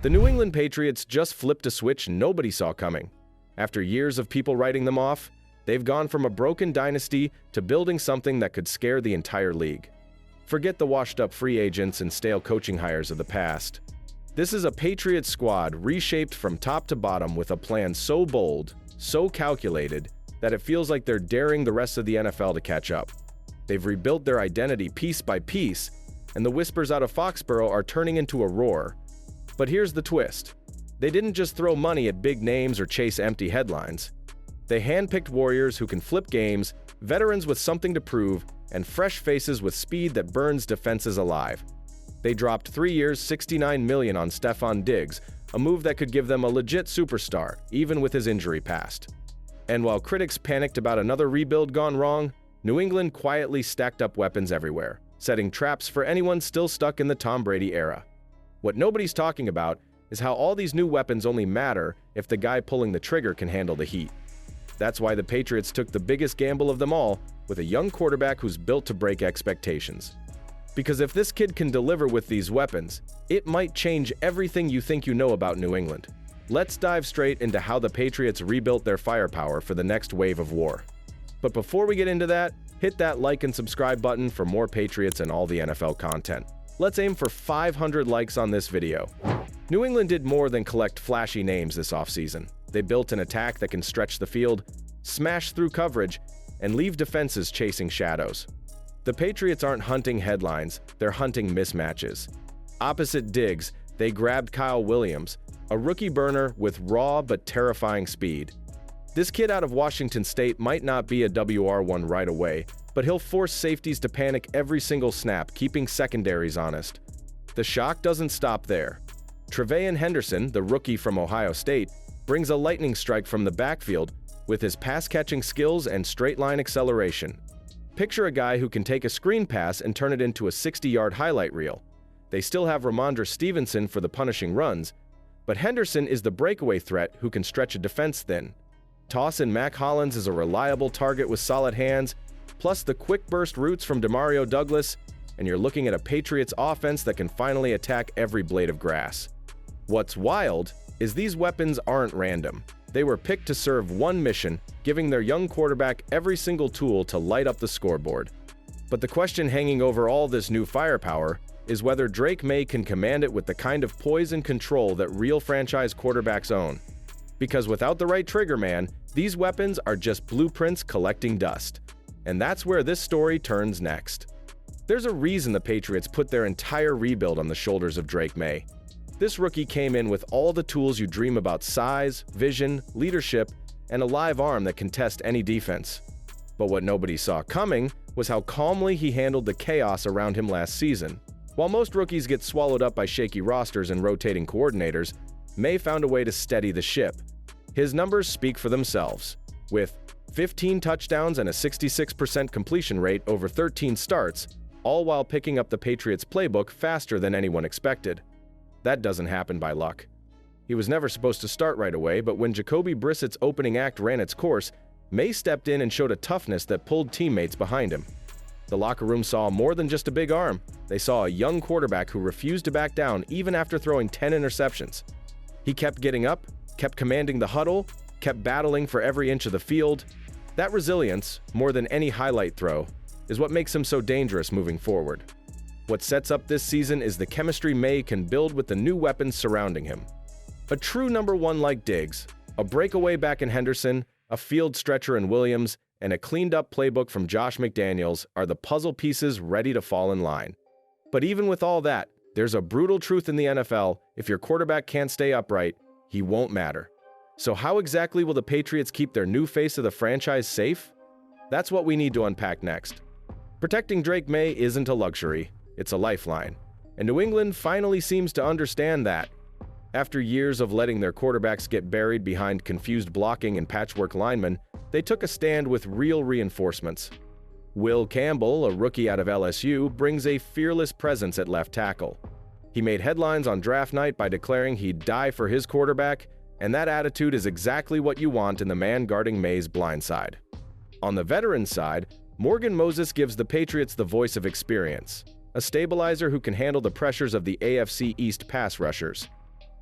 The New England Patriots just flipped a switch nobody saw coming. After years of people writing them off, they've gone from a broken dynasty to building something that could scare the entire league. Forget the washed-up free agents and stale coaching hires of the past. This is a Patriots squad reshaped from top to bottom with a plan so bold, so calculated, that it feels like they're daring the rest of the NFL to catch up. They've rebuilt their identity piece by piece, and the whispers out of Foxborough are turning into a roar. But here's the twist. They didn't just throw money at big names or chase empty headlines. They handpicked warriors who can flip games, veterans with something to prove, and fresh faces with speed that burns defenses alive. They dropped 3 years, $69 million on Stefon Diggs, a move that could give them a legit superstar, even with his injury past. And while critics panicked about another rebuild gone wrong, New England quietly stacked up weapons everywhere, setting traps for anyone still stuck in the Tom Brady era. What nobody's talking about is how all these new weapons only matter if the guy pulling the trigger can handle the heat. That's why the Patriots took the biggest gamble of them all with a young quarterback who's built to break expectations. Because if this kid can deliver with these weapons, it might change everything you think you know about New England. Let's dive straight into how the Patriots rebuilt their firepower for the next wave of war. But before we get into that, hit that like and subscribe button for more Patriots and all the NFL content. Let's aim for 500 likes on this video. New England did more than collect flashy names this offseason. They built an attack that can stretch the field, smash through coverage, and leave defenses chasing shadows. The Patriots aren't hunting headlines, they're hunting mismatches. Opposite Diggs, they grabbed Kyle Williams, a rookie burner with raw but terrifying speed. This kid out of Washington State might not be a WR1 right away, but he'll force safeties to panic every single snap, keeping secondaries honest. The shock doesn't stop there. Tre'Von Henderson, the rookie from Ohio State, brings a lightning strike from the backfield with his pass-catching skills and straight-line acceleration. Picture a guy who can take a screen pass and turn it into a 60-yard highlight reel. They still have Ramondre Stevenson for the punishing runs, but Henderson is the breakaway threat who can stretch a defense thin. Toss in Mac Hollins is a reliable target with solid hands, plus the quick burst routes from Demario Douglas, and you're looking at a Patriots offense that can finally attack every blade of grass. What's wild is these weapons aren't random. They were picked to serve one mission, giving their young quarterback every single tool to light up the scoreboard. But the question hanging over all this new firepower is whether Drake Maye can command it with the kind of poise and control that real franchise quarterbacks own. Because without the right trigger man, these weapons are just blueprints collecting dust. And that's where this story turns next. There's a reason the Patriots put their entire rebuild on the shoulders of Drake Maye. This rookie came in with all the tools you dream about: size, vision, leadership, and a live arm that can test any defense. But what nobody saw coming was how calmly he handled the chaos around him last season. While most rookies get swallowed up by shaky rosters and rotating coordinators, Maye found a way to steady the ship. His numbers speak for themselves. With 15 touchdowns and a 66% completion rate over 13 starts, all while picking up the Patriots' playbook faster than anyone expected. That doesn't happen by luck. He was never supposed to start right away, but when Jacoby Brissett's opening act ran its course, Maye stepped in and showed a toughness that pulled teammates behind him. The locker room saw more than just a big arm. They saw a young quarterback who refused to back down even after throwing 10 interceptions. He kept getting up, kept commanding the huddle, kept battling for every inch of the field. That resilience, more than any highlight throw, is what makes him so dangerous moving forward. What sets up this season is the chemistry Maye can build with the new weapons surrounding him. A true number one like Diggs, a breakaway back in Henderson, a field stretcher in Williams, and a cleaned-up playbook from Josh McDaniels are the puzzle pieces ready to fall in line. But even with all that, there's a brutal truth in the NFL: if your quarterback can't stay upright, he won't matter. So how exactly will the Patriots keep their new face of the franchise safe? That's what we need to unpack next. Protecting Drake Maye isn't a luxury, it's a lifeline. And New England finally seems to understand that. After years of letting their quarterbacks get buried behind confused blocking and patchwork linemen, they took a stand with real reinforcements. Will Campbell, a rookie out of LSU, brings a fearless presence at left tackle. He made headlines on draft night by declaring he'd die for his quarterback, and that attitude is exactly what you want in the man guarding Maye's blind side. On the veteran side, Morgan Moses gives the Patriots the voice of experience, a stabilizer who can handle the pressures of the AFC East pass rushers.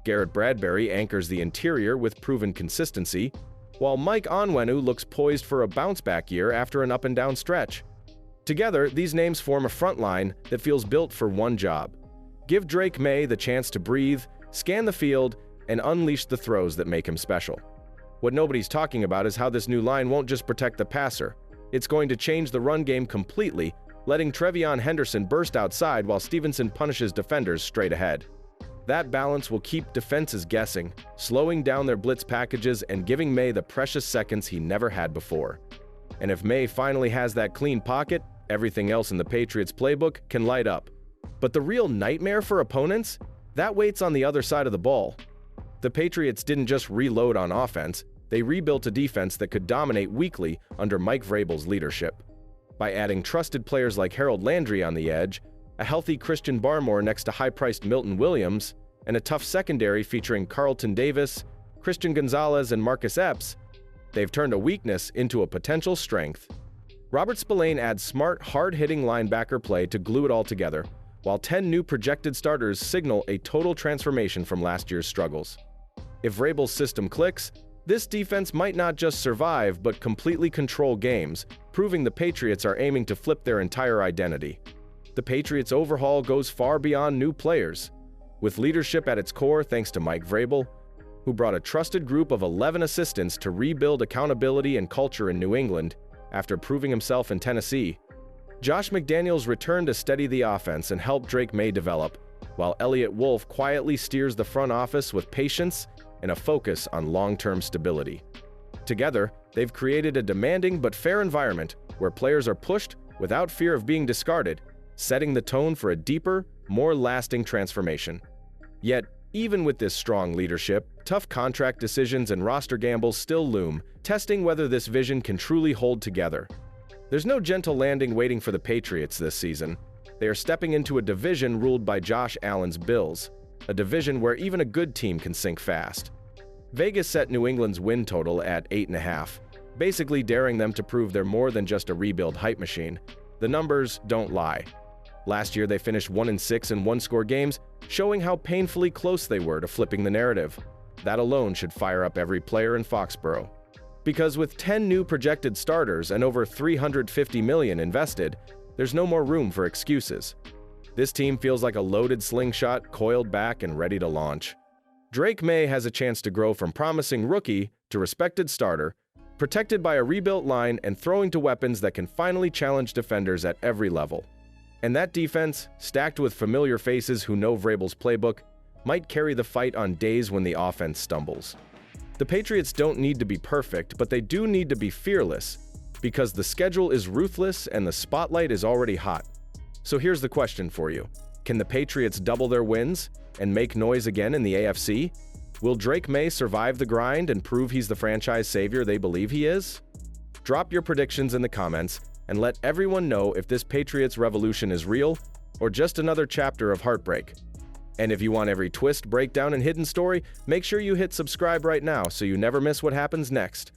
Garrett Bradbury anchors the interior with proven consistency, while Mike Onwenu looks poised for a bounce-back year after an up-and-down stretch. Together, these names form a front line that feels built for one job. Give Drake Maye the chance to breathe, scan the field, and unleash the throws that make him special. What nobody's talking about is how this new line won't just protect the passer. It's going to change the run game completely, letting Trevion Henderson burst outside while Stevenson punishes defenders straight ahead. That balance will keep defenses guessing, slowing down their blitz packages and giving Maye the precious seconds he never had before. And if Maye finally has that clean pocket, everything else in the Patriots playbook can light up. But the real nightmare for opponents? That waits on the other side of the ball. The Patriots didn't just reload on offense, they rebuilt a defense that could dominate weekly under Mike Vrabel's leadership. By adding trusted players like Harold Landry on the edge, a healthy Christian Barmore next to high-priced Milton Williams, and a tough secondary featuring Carlton Davis, Christian Gonzalez, and Marcus Epps, they've turned a weakness into a potential strength. Robert Spillane adds smart, hard-hitting linebacker play to glue it all together, while 10 new projected starters signal a total transformation from last year's struggles. If Vrabel's system clicks, this defense might not just survive but completely control games, proving the Patriots are aiming to flip their entire identity. The Patriots' overhaul goes far beyond new players. With leadership at its core thanks to Mike Vrabel, who brought a trusted group of 11 assistants to rebuild accountability and culture in New England after proving himself in Tennessee, Josh McDaniels returned to steady the offense and help Drake Maye develop, while Elliott Wolf quietly steers the front office with patience and a focus on long-term stability. Together, they've created a demanding but fair environment where players are pushed without fear of being discarded, setting the tone for a deeper, more lasting transformation. Yet, even with this strong leadership, tough contract decisions and roster gambles still loom, testing whether this vision can truly hold together. There's no gentle landing waiting for the Patriots this season. They are stepping into a division ruled by Josh Allen's Bills, a division where even a good team can sink fast. Vegas set New England's win total at 8.5, basically daring them to prove they're more than just a rebuild hype machine. The numbers don't lie. Last year, they finished 1-6 in one-score games, showing how painfully close they were to flipping the narrative. That alone should fire up every player in Foxborough. Because with 10 new projected starters and over $350 million invested, there's no more room for excuses. This team feels like a loaded slingshot, coiled back and ready to launch. Drake Maye has a chance to grow from promising rookie to respected starter, protected by a rebuilt line and throwing to weapons that can finally challenge defenders at every level. And that defense, stacked with familiar faces who know Vrabel's playbook, might carry the fight on days when the offense stumbles. The Patriots don't need to be perfect, but they do need to be fearless, because the schedule is ruthless and the spotlight is already hot. So here's the question for you. Can the Patriots double their wins and make noise again in the AFC? Will Drake Maye survive the grind and prove he's the franchise savior they believe he is? Drop your predictions in the comments and let everyone know if this Patriots revolution is real or just another chapter of heartbreak. And if you want every twist, breakdown, and hidden story, make sure you hit subscribe right now so you never miss what happens next